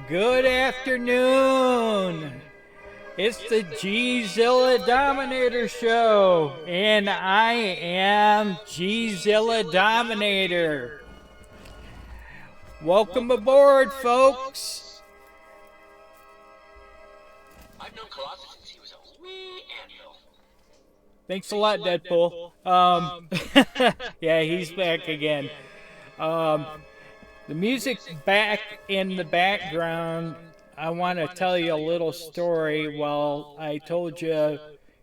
Good afternoon. It's the Gzilla Dominator Show, and I am Gzilla Dominator. Welcome aboard, folks. I've known Colossus since he was a wee anvil. Thanks a lot, Deadpool. Yeah, he's back again. The music back in the background. I want to tell you a little story. Well, I told you, a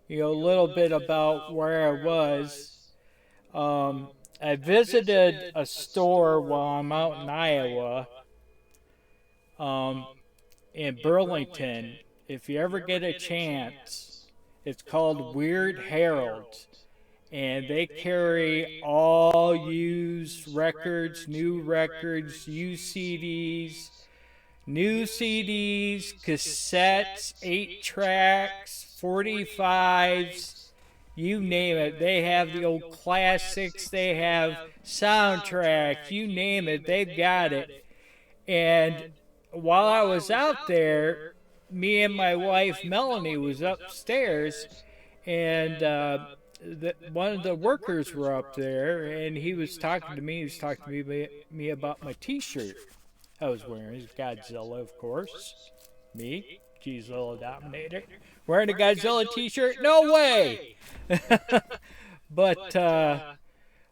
little bit about where I was. I visited a store while I'm out in Iowa, in Burlington. If you ever get a chance, it's called Weird Harold's. And they carry all used records, new records, used CDs, new CDs, cassettes, 8-tracks, 45s, you name it. They have the old classics, they have soundtracks, you name it, they've got it. And while I was out there, me and my wife Melanie was upstairs, and one of the workers were up there, and he was talking to me. He was talking to me about my T-shirt I was wearing. It's Godzilla, of course. Me, Gzilla Dominator, wearing a Godzilla T-shirt? No way! But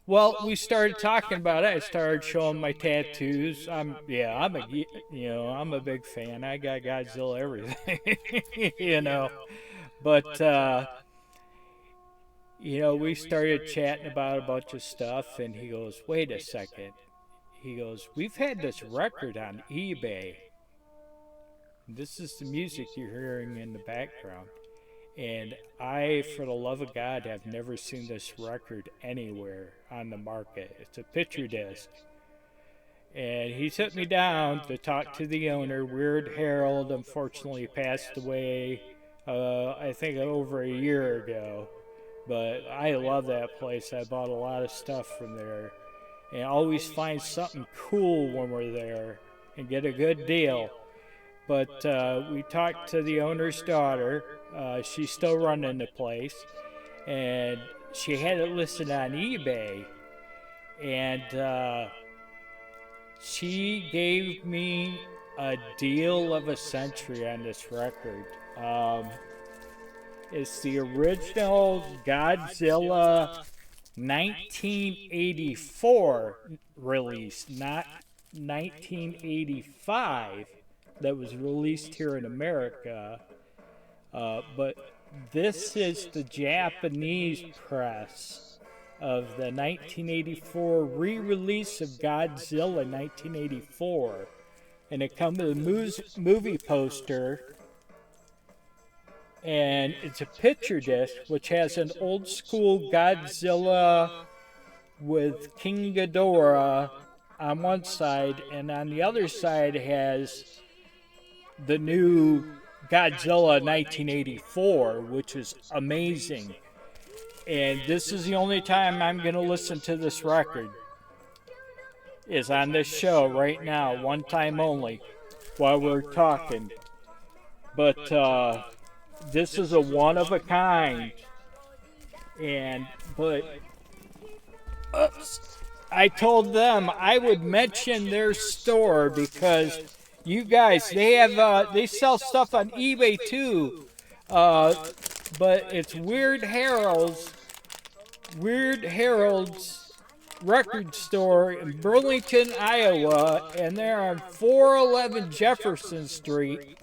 well, we started talking about it. I started showing my tattoos. I'm a big fan. I got Godzilla everything, But we started chatting about a bunch of stuff, and he goes, wait a second. He goes, we've had this record on eBay. This is the music you're hearing in the background. And I, for the love of God, have never seen this record anywhere on the market. It's a picture disc. And he took me down to talk to the owner. Weird Harold unfortunately passed away, I think over a year ago. But I love that place. I bought a lot of stuff from there. And always find something cool when we're there and get a good deal. But we talked to the owner's daughter. She's still running the place. And she had it listed on eBay. And she gave me a deal of a century on this record. It's the original Godzilla 1984 release, not 1985, that was released here in America. But this is the Japanese press of the 1984 re-release of Godzilla 1984. And it comes with a movie poster. And it's a picture disc which has an old school Godzilla with King Ghidorah on one side, and on the other side has the new Godzilla 1984, which is amazing. And this is the only time I'm going to listen to this record, is on this show right now, one time only, while we're talking. But this is a one of a kind. But I told them I would mention their store because you guys, they sell stuff on eBay too. But it's Weird Harold's record store in Burlington, Iowa, and they're on 411 Jefferson Street.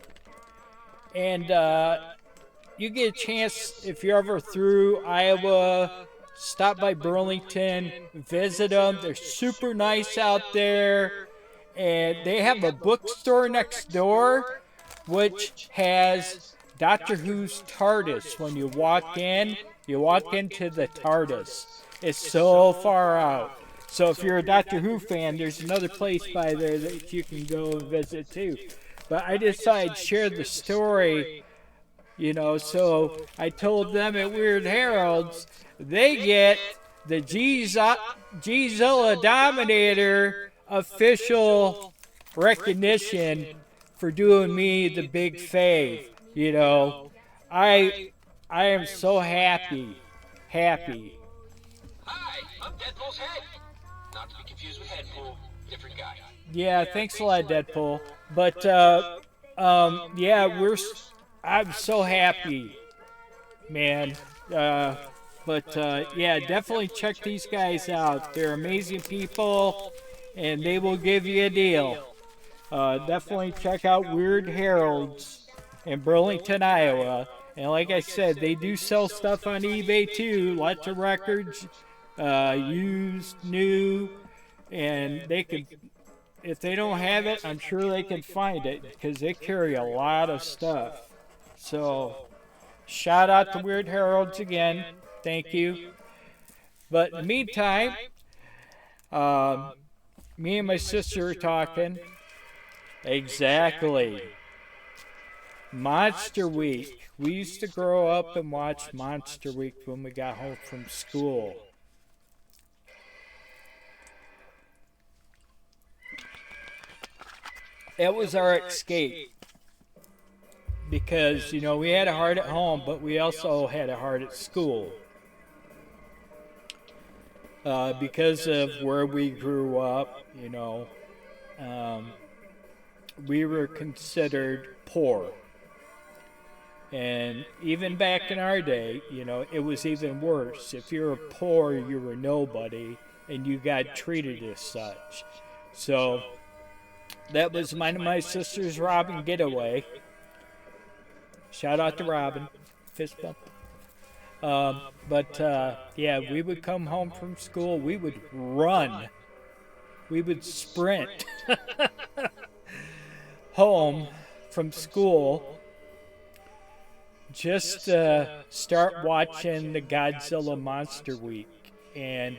And you get a chance, if you're ever through Iowa, stop by Burlington, visit them. They're super nice out there. And they have a bookstore next door, which has Doctor Who's TARDIS. When you walk into the TARDIS. It's so far out. So if you're a Doctor Who fan, there's another place by there that you can go and visit too. But I decided I'd share the story. So I told them at Weird Harold's, they get the Gzilla Dominator official recognition for doing me the big fave. You know, I am so happy. Hi, I'm Deadpool's head. Not to be confused with Headpool. Different guy. Yeah, thanks a lot, Deadpool. But I'm so happy, man. Yeah, definitely check these guys out. They're amazing people, and they will give you a deal. Definitely check out Weird Heralds in Burlington, Iowa. And like I said, they do sell stuff on eBay too. Lots of records, used, new, and they can. If they don't have it, I'm sure they can find it because they carry a lot of stuff. So, shout out to Weird Heralds again. Thank you. But in the meantime, me and my sister are talking. Exactly. Monster Week. We used to grow up and watch Monster Week when we got home from school. It was our escape. Because, you know, we had a heart at home, but we also had a heart at school. Because of where we grew up, you know, we were considered poor. And even back in our day, you know, it was even worse. If you were poor, you were nobody, and you got treated as such. So, that was mine and my sister's Robin getaway. Shout out to Robin. Fist bump. Yeah, we would come home from school. We would run. We would sprint home from school just to start watching the Godzilla Monster Week. And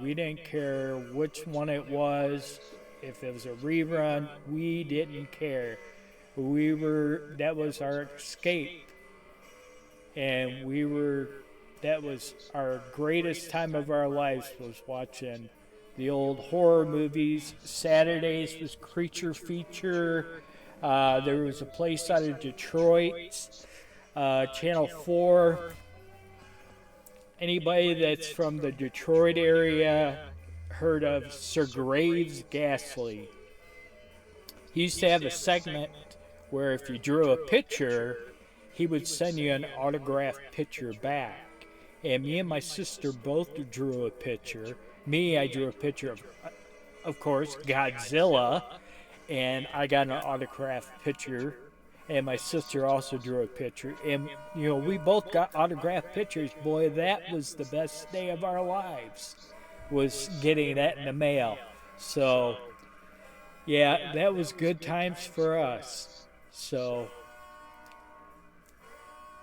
we didn't care which one it was. If it was a rerun, we didn't care. That was our escape. And that was our greatest time of our lives, was watching the old horror movies. Saturdays was Creature Feature. There was a place out of Detroit, Channel 4. Anybody that's from the Detroit area heard of Sir Graves Ghastly. He used to have a segment where if you drew a picture, he would send you an autographed picture back. And me and my sister both drew a picture. Me, I drew a picture of course, Godzilla, and I got an autographed picture. And my sister also drew a picture. And, you know, we both got autographed pictures. Boy, that was the best day of our lives, was getting that in the mail. So, yeah, that was good times for us. So,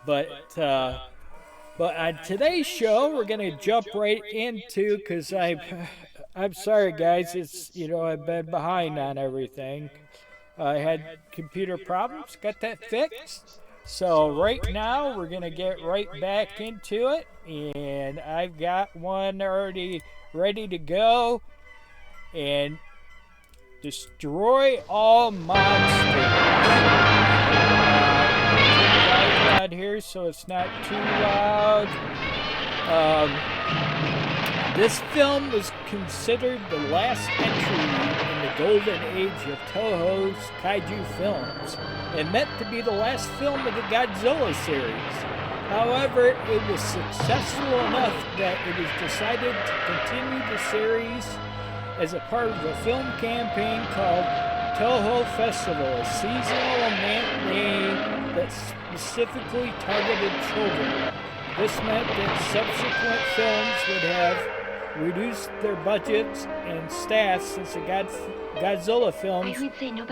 but on today's show, we're gonna jump right into, because I'm sorry guys, it's, you know, I've been behind on everything. I had computer problems, got that fixed. So right now we're gonna get right back into it, and I've got one already ready to go. And destroy all monsters. Out here so it's not too loud. This film was considered the last entry in the golden age of Toho's kaiju films, and meant to be the last film of the Godzilla series. However, it was successful enough that it was decided to continue the series as a part of a film campaign called Toho Festival, a seasonal matinee that specifically targeted children. This meant that subsequent films would have reduced their budgets and staff, since the Godzilla films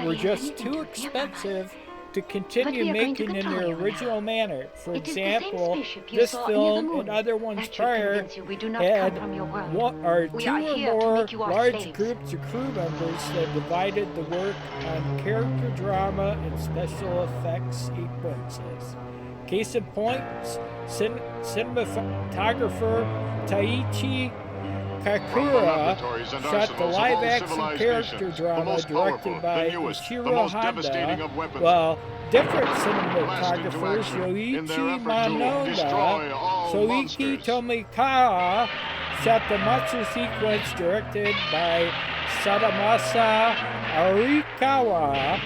were just too expensive to continue making in their original manner. For example, this film and other ones prior had two or more large groups of crew members that divided the work on character drama and special effects sequences. Case in point, cinematographer Taichi Kakura laboratories and shot the arsenals of all live-action civilizations, character the drama most powerful, directed by the newest, the Ishiro most devastating Honda, of weapons. while different Blasted into cinematographers action in their Yoichi effort to destroy all Soiki monsters. Tomikawa shot the monster sequence directed by Sadamasa Arikawa.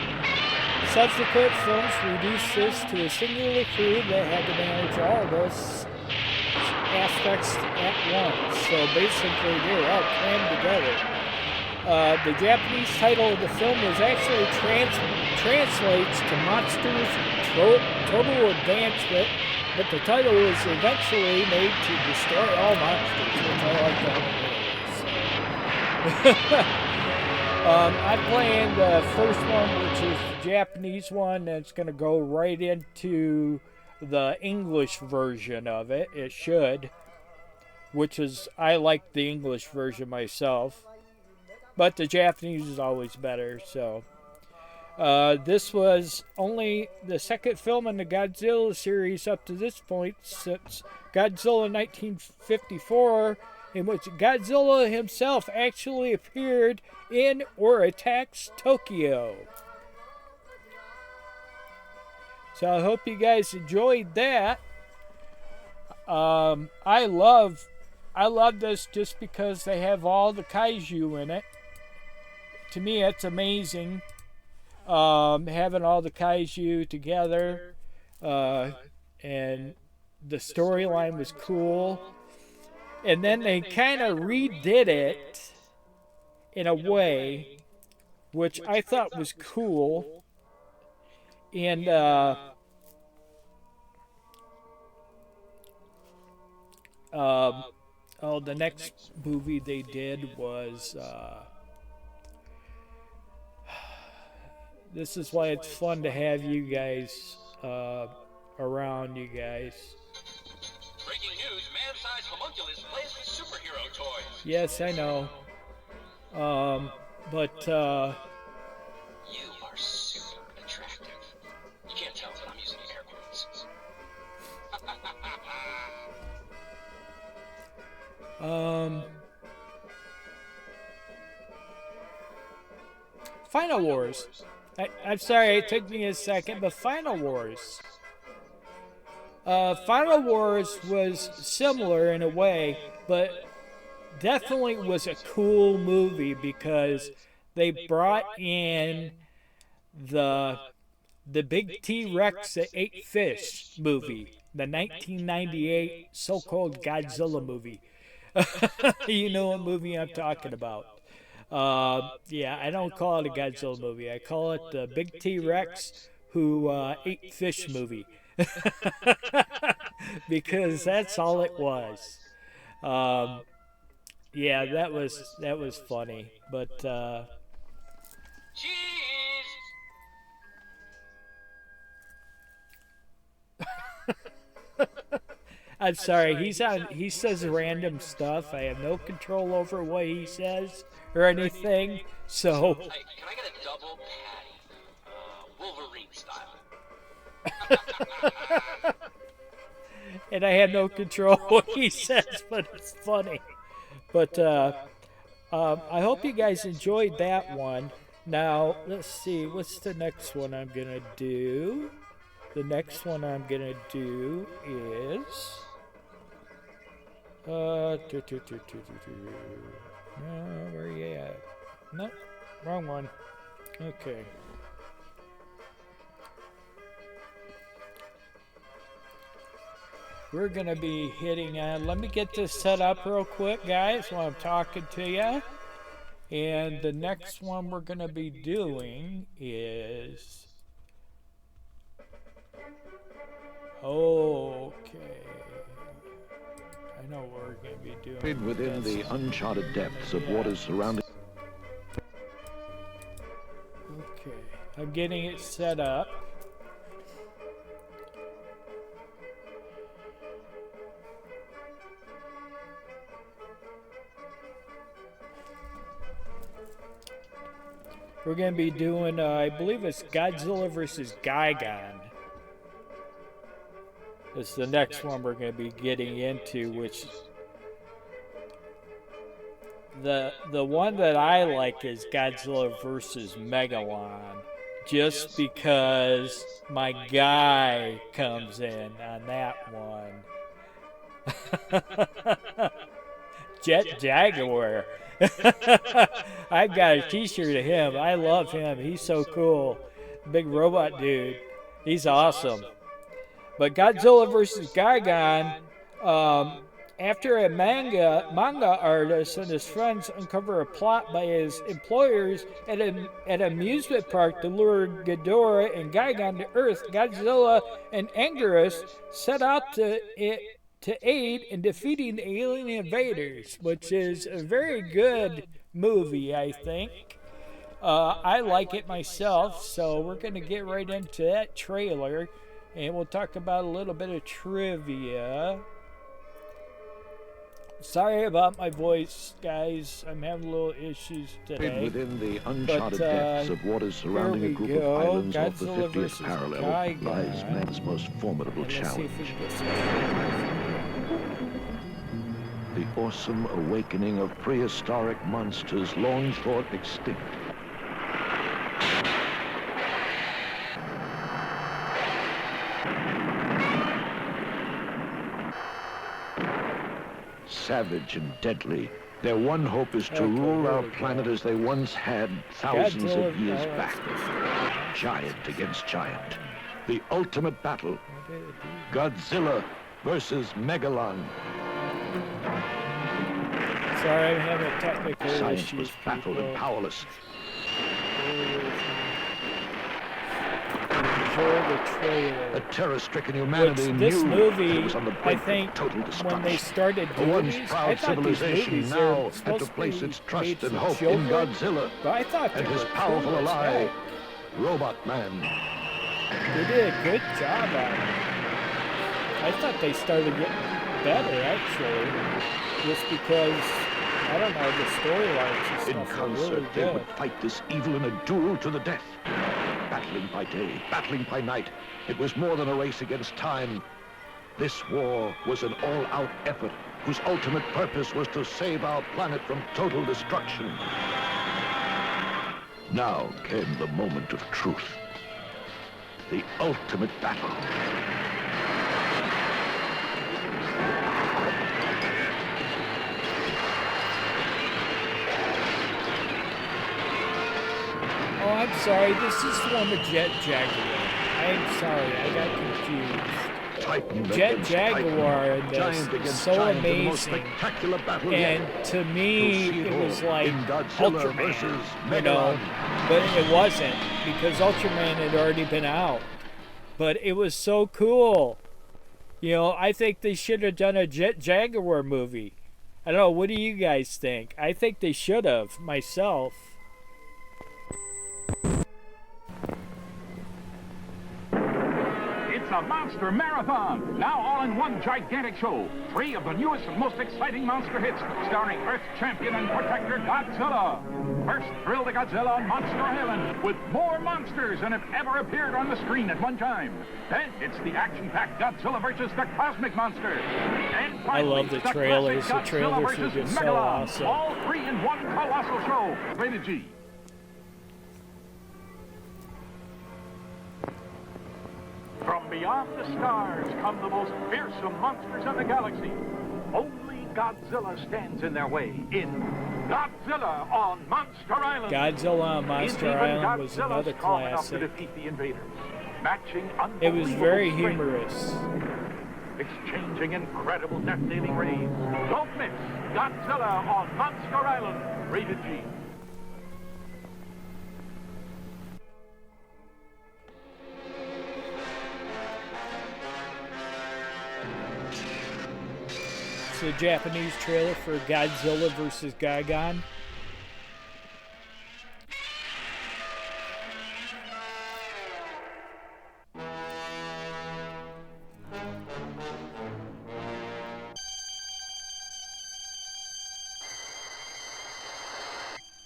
Subsequent films reduced this to a singular crew that had to manage all those aspects at once. So basically, they were all crammed together. The Japanese title of the film was actually translates to Monsters Total Advancement, but the title was eventually made to Destroy All Monsters, which I like that one. I'm playing the first one, which is the Japanese one, and it's going to go right into the English version of it. It should, which is, I like the English version myself, but the Japanese is always better. So this was only the second film in the Godzilla series up to this point, since Godzilla 1954, in which Godzilla himself actually appeared in or attacks Tokyo. So I hope you guys enjoyed that. I love this just because they have all the kaiju in it. To me, it's amazing, having all the kaiju together, and the storyline was cool. And then they kind of redid it in a way which I thought was cool. And the next movie they did was this is why it's fun to have you guys around, you guys. Breaking news, man-sized homunculus plays with superhero toys. Yes, I know. But You are super attractive. You can't tell, but I'm using air quotes. Final Wars. I'm sorry, it took me a second, but Final Wars. Final Wars was similar in a way, but definitely was a cool movie because they brought in the big T-Rex that ate fish movie, the 1998 so-called Godzilla movie. You know what movie I'm talking about. Yeah, I don't call it a Godzilla movie. I call it the big T-Rex who ate fish movie. Because that's all it was. Yeah, that was funny. But Cheese! I'm sorry, he says random stuff. I have no control over what he says or anything. So Hey, can I get a double patty? Wolverine style. and I have no control what he says, but it's funny. But I hope you guys enjoyed that one. Now, let's see, what's the next one I'm gonna do? The next one I'm gonna do is where are you at? No, wrong one. Okay. We're gonna be hitting on. Let me get this set up real quick, guys, while I'm talking to you. And the next one we're gonna be doing is. Okay. I know what we're going to be doing. Within the uncharted depths of waters surrounding. Okay. I'm getting it set up. We're going to be doing, I believe it's Godzilla vs. Gigan. It's the next one we're going to be getting into, which the one that I like is Godzilla versus Megalon, just because my guy comes in on that one. Jet Jaguar. I got a t-shirt of him. I love him. He's so cool. Big robot dude. He's awesome. But Godzilla vs. Gigan, after a manga artist and his friends uncover a plot by his employers at an amusement park to lure Ghidorah and Gigan to Earth, Godzilla and Anguirus set out to aid in defeating the alien invaders, which is a very good movie, I think. I like it myself, so we're going to get right into that trailer, and we'll talk about a little bit of trivia. Sorry about my voice, guys. I'm having little issues today. Within the uncharted depths of waters surrounding a group of islands off the Godzilla 50th versus parallel Gigan. lies man's most formidable Let's see challenge. if we can get some. The awesome awakening of prehistoric monsters long thought extinct. Savage and deadly, their one hope is to rule our planet as they once had thousands of years back. Giant against giant. The ultimate battle. Godzilla versus Megalon. Sorry, I'm having technical Science issues. was baffled and powerless. Enjoy the trailer. A terror-stricken humanity Which this knew movie, it was on the I brink think, of total destruction. when they started A doing once these, I proud thought these civilization movies now are had supposed to place be its trust made and for hope children, in Godzilla but I thought they and his were powerful cool as ally, heck. Robot Man. They did a good job on it. I thought they started getting better, actually, just because, I don't know, the storylines and In stuff are concert, really they good. would fight this evil in a duel to the death. Battling by day, battling by night. It was more than a race against time. This war was an all-out effort whose ultimate purpose was to save our planet from total destruction. Now came the moment of truth. The ultimate battle. Oh, I'm sorry, this is the one with Jet Jaguar. I'm sorry, I got confused. Titan Jet against Jaguar Titan. in this Giant is against so giant, the most amazing. spectacular battle yet. And to me, You'll see it all was like in Godzilla Ultraman, versus you know, Megalon. but it wasn't, because Ultraman had already been out. But it was so cool. You know, I think they should have done a Jet Jaguar movie. I don't know, what do you guys think? I think they should have, myself. It's a monster marathon, now all in one gigantic show. 3 of the newest and most exciting monster hits, starring Earth champion and protector Godzilla. First, thrill the Godzilla on Monster Island with more monsters than have ever appeared on the screen at one time. Then it's the action-packed Godzilla versus the Cosmic Monster. And finally, I love the trailers. classic The trailers Godzilla are versus just so Megalon. awesome. All 3 in one colossal show. Rated G. From beyond the stars come the most fearsome monsters in the galaxy. Only Godzilla stands in their way in Godzilla on Monster Island. Godzilla on Monster Is even Island was Godzilla another strong enough to classic. defeat the invaders, matching It was very unbelievable humorous. strength, exchanging incredible death-dealing rays. Don't miss Godzilla on Monster Island. Rated G. It's the Japanese trailer for Godzilla vs. Gigan.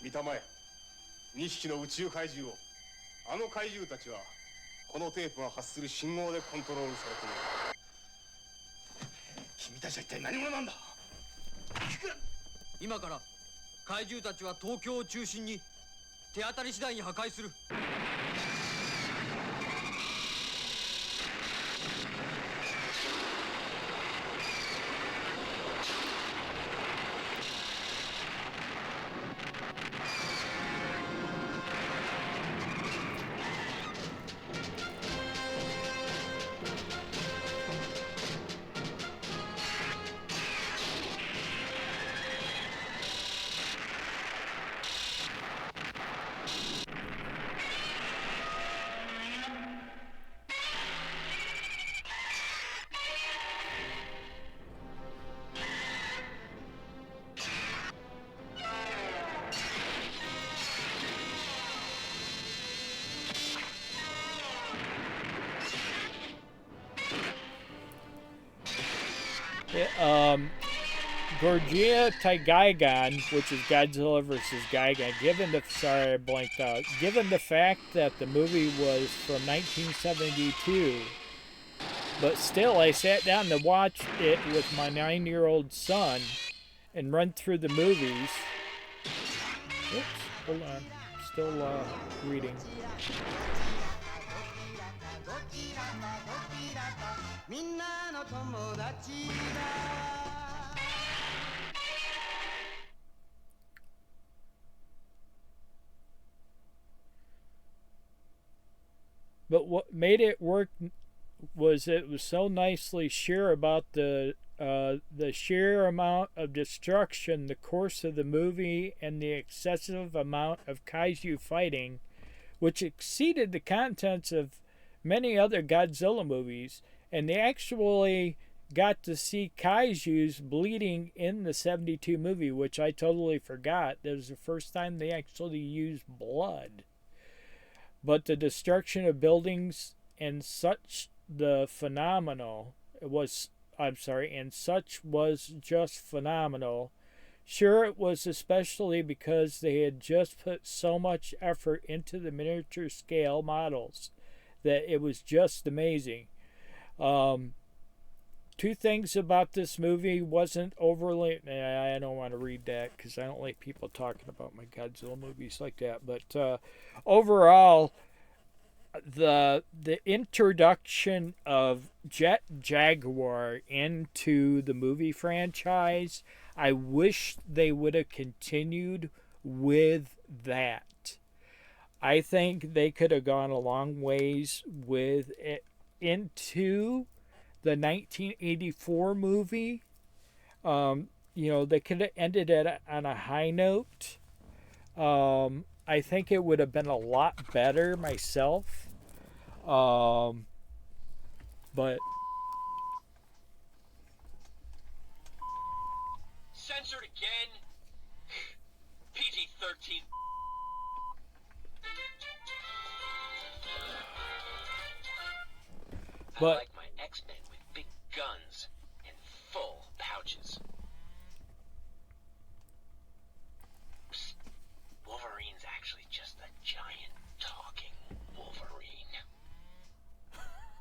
見たまえ2匹の宇宙怪獣をあの怪獣たちはこのテープが発する信号でコントロールされている君たちは一体何者なんだ今から怪獣たちは東京を中心に手当たり次第に破壊する。Gorgia Gigan, which is Godzilla versus Gigan, sorry I blanked out, given the fact that the movie was from 1972, but still I sat down to watch it with my 9-year-old son and run through the movies. Oops, hold on, still reading. But what made it work was it was so nicely sheer about the sheer amount of destruction, the course of the movie, and the excessive amount of kaiju fighting, which exceeded the contents of many other Godzilla movies. And they actually got to see kaijus bleeding in the 72 movie, which I totally forgot. That was the first time they actually used blood. But the destruction of buildings and such was just phenomenal. Sure, it was especially because they had just put so much effort into the miniature scale models that it was just amazing. Two things about this movie wasn't overly... I don't want to read that because I don't like people talking about my Godzilla movies like that. But overall, the introduction of Jet Jaguar into the movie franchise, I wish they would have continued with that. I think they could have gone a long ways with it into the 1984 movie. They could have ended it on a high note. I think it would have been a lot better myself. But censored again. PG-13. I like my X-Men with big guns and full pouches. Psst. Wolverine's actually just a giant talking Wolverine.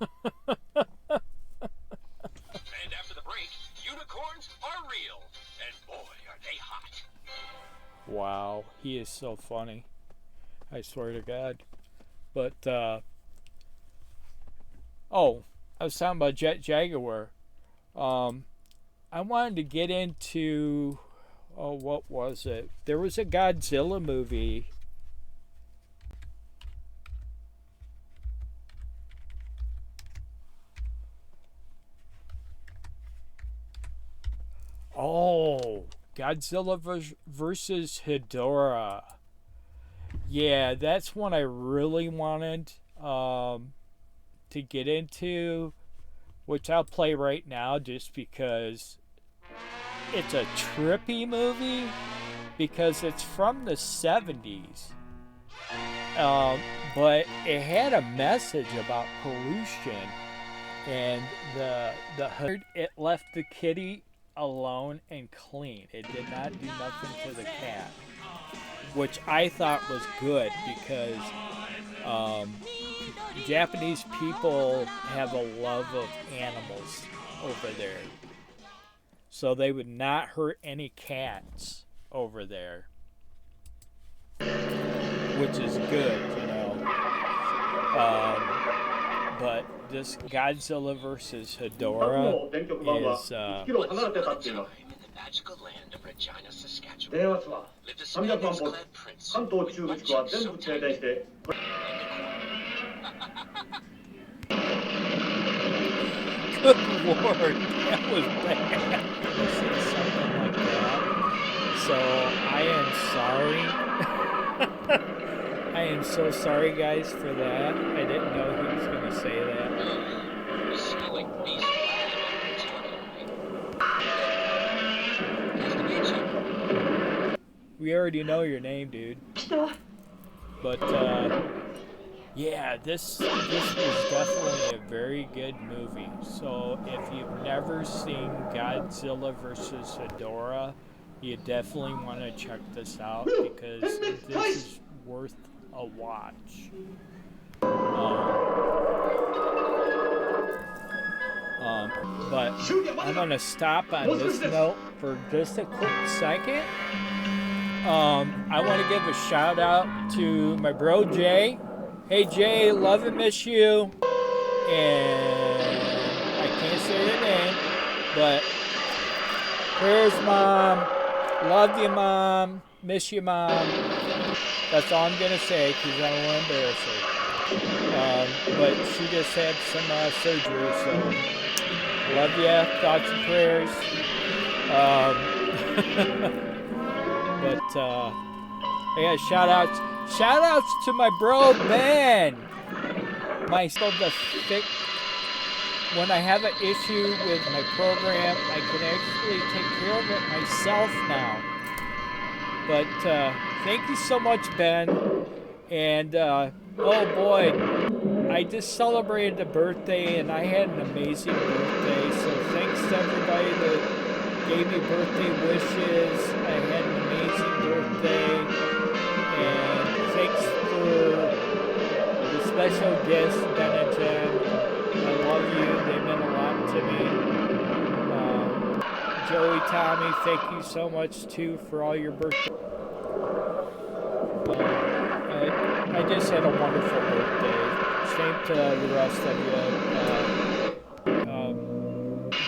And after the break, unicorns are real. And boy, are they hot. wow, he is so funny. I swear to God. But, I was talking about Jet Jaguar. I wanted to get into, what was it? There was a Godzilla movie. Oh, Godzilla versus Hedorah. Yeah, that's one I really wanted to get into, which I'll play right now just because it's a trippy movie, because it's from the 70s. But it had a message about pollution, and it left the kitty alone and clean. It did not do nothing to the cat, which I thought was good because Japanese people have a love of animals over there. So they would not hurt any cats over there. which is good, you know. But this Godzilla versus Hedorah is, キロ離れてたっています。 in the magical land of Regina, Saskatchewan, 電圧は lived a 300万 spandex ボルト。 clad prince 関東 with 中部 one 地区は cheek 全 so 部停 tiny 電して good lord, that was bad. To say something like that. So I am sorry. I am so sorry, guys, for that. I didn't know he was going to say that. you smell like beast Nice to meet you. We already know your name, dude. But yeah, this was definitely a very good movie. So if you've never seen Godzilla versus Hedorah, you definitely want to check this out because this is worth a watch. But I'm gonna stop on this note for just a quick second. I want to give a shout out to my bro Jay. Hey Jay, love and miss you. And I can't say your name, but prayers, Mom. Love you, Mom. Miss you, Mom. That's all I'm gonna say because I don't want to embarrass her. But she just had some surgery, so love ya. Thoughts and prayers. But I got shout outs to my bro Ben. My the thick. When I have an issue with my program, I can actually take care of it myself now. But thank you so much, Ben. And oh boy, I just celebrated a birthday and I had an amazing birthday. So thanks to everybody that gave me birthday wishes. I had an amazing birthday. And thanks for the special gifts, Ben and Jen. I love you. They meant a lot to me. Joey, Tommy, thank you so much too for all your birthday. I just had a wonderful birthday. Same to the rest of you.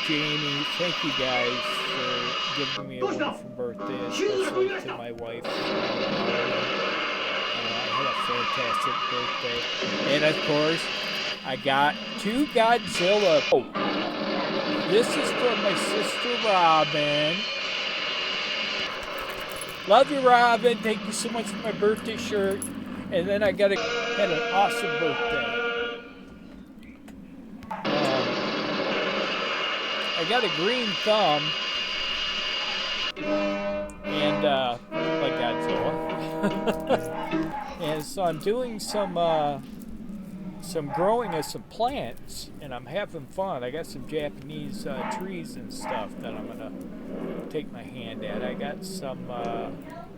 Jamie, thank you guys for giving me a wonderful birthday, especially to my wife. I had a fantastic birthday. And of course, I got 2 Godzilla. Oh, this is from my sister Robin. Love you, Robin. Thank you so much for my birthday shirt. And then I had an awesome birthday. I got a green thumb. And, like Godzilla. And so I'm doing some growing of some plants, and I'm having fun. I got some Japanese trees and stuff that I'm gonna take my hand at. I got some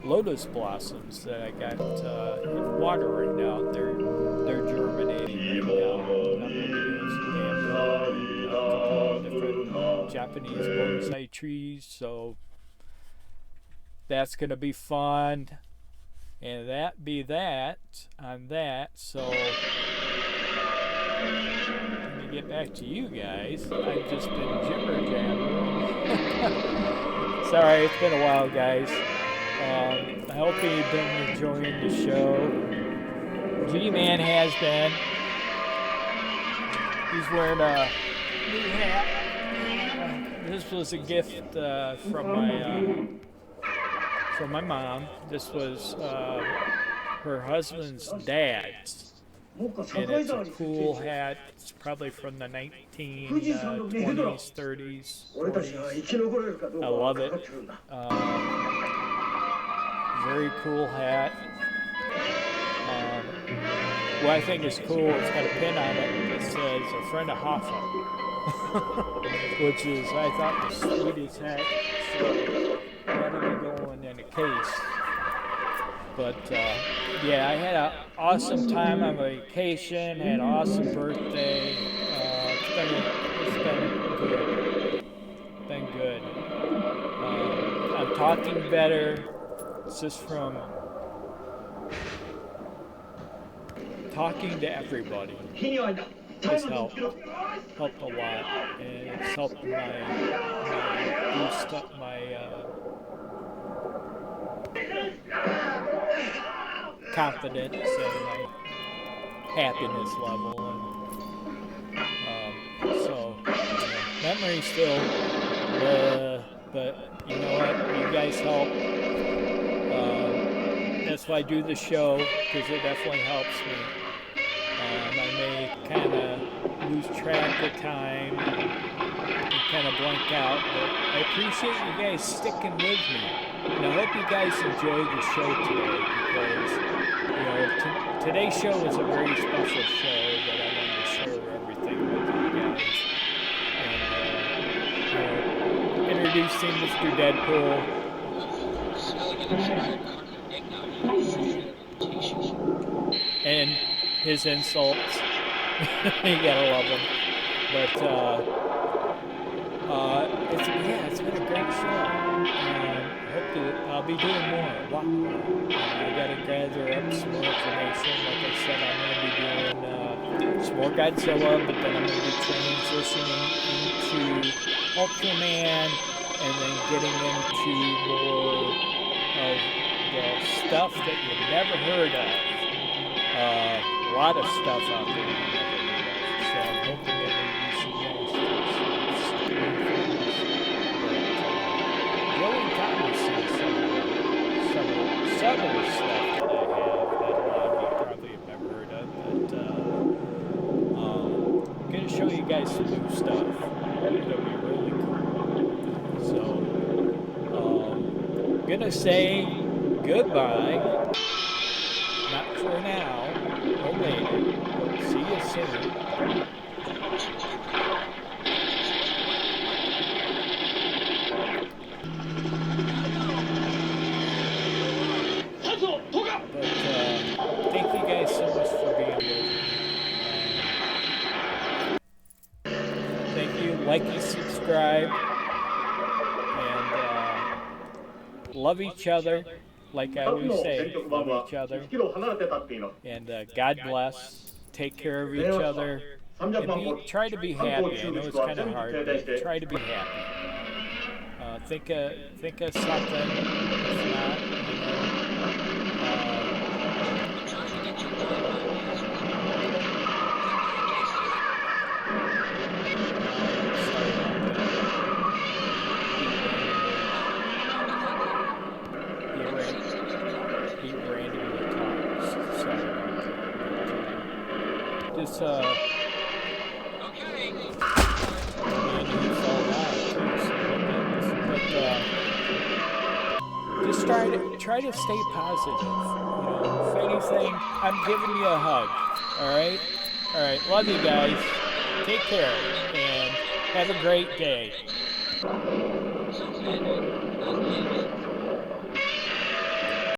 lotus blossoms that I got in water right now. They're germinating right now. And I'm gonna be doing some bamboo, a couple of different Japanese bonsai trees. So that's gonna be fun. And that be that on that. So let me get back to you guys. I've just been jibber jabbering. Sorry, it's been a while, guys. I hope you've been enjoying the show. G-Man has been. He's wearing a new hat. This was a gift from my mom. This was her husband's dad's. And it's a cool hat. It's probably from the 1920s, 30s, 40s. I love it. Very cool hat. What I think is cool, it's got a pin on it that says a friend of Hoffa. Which is, I thought, the sweetest hat. So that'll be going in a case. But yeah, I had an awesome time on vacation, had an awesome birthday. It's been good. I'm talking better. It's just from talking to everybody has helped a lot, and it's helped my boost up my confidence and my happiness level, and so memory still, but you know what, you guys help. That's why I do the show, because it definitely helps me. I may kind of lose track of time and kind of blank out, but I appreciate you guys sticking with me. And I hope you guys enjoyed the show today, because you know, today's show was a very special show that I wanted to share everything with you guys. And introducing Mr. Deadpool. And his insults. You gotta love them. But it's been a great show. I'll be doing more. I gotta gather up some more information. Like I said, I'm gonna be doing some more Godzilla, but then I'm gonna be transitioning into Ultraman, and then getting into more of the stuff that you've never heard of. A lot of stuff out there you've never heard of. So I'm hoping that maybe you really kind of see some of the stuff that I have that a lot of you probably have never heard of. But I'm going to show you guys some new stuff. It'll be really cool. So I'm going to say goodbye. Not for now, or later, but see you soon. But thank you guys so much for being with me. Thank you, like and subscribe, and love each other. Like I always say, love each other, and God bless, take care of each other, and try to be happy. I know it's kind of hard, but try to be happy. Think of something, if not, just just try to stay positive. You know, if anything, I'm giving you a hug. All right, love you guys. Take care and have a great day.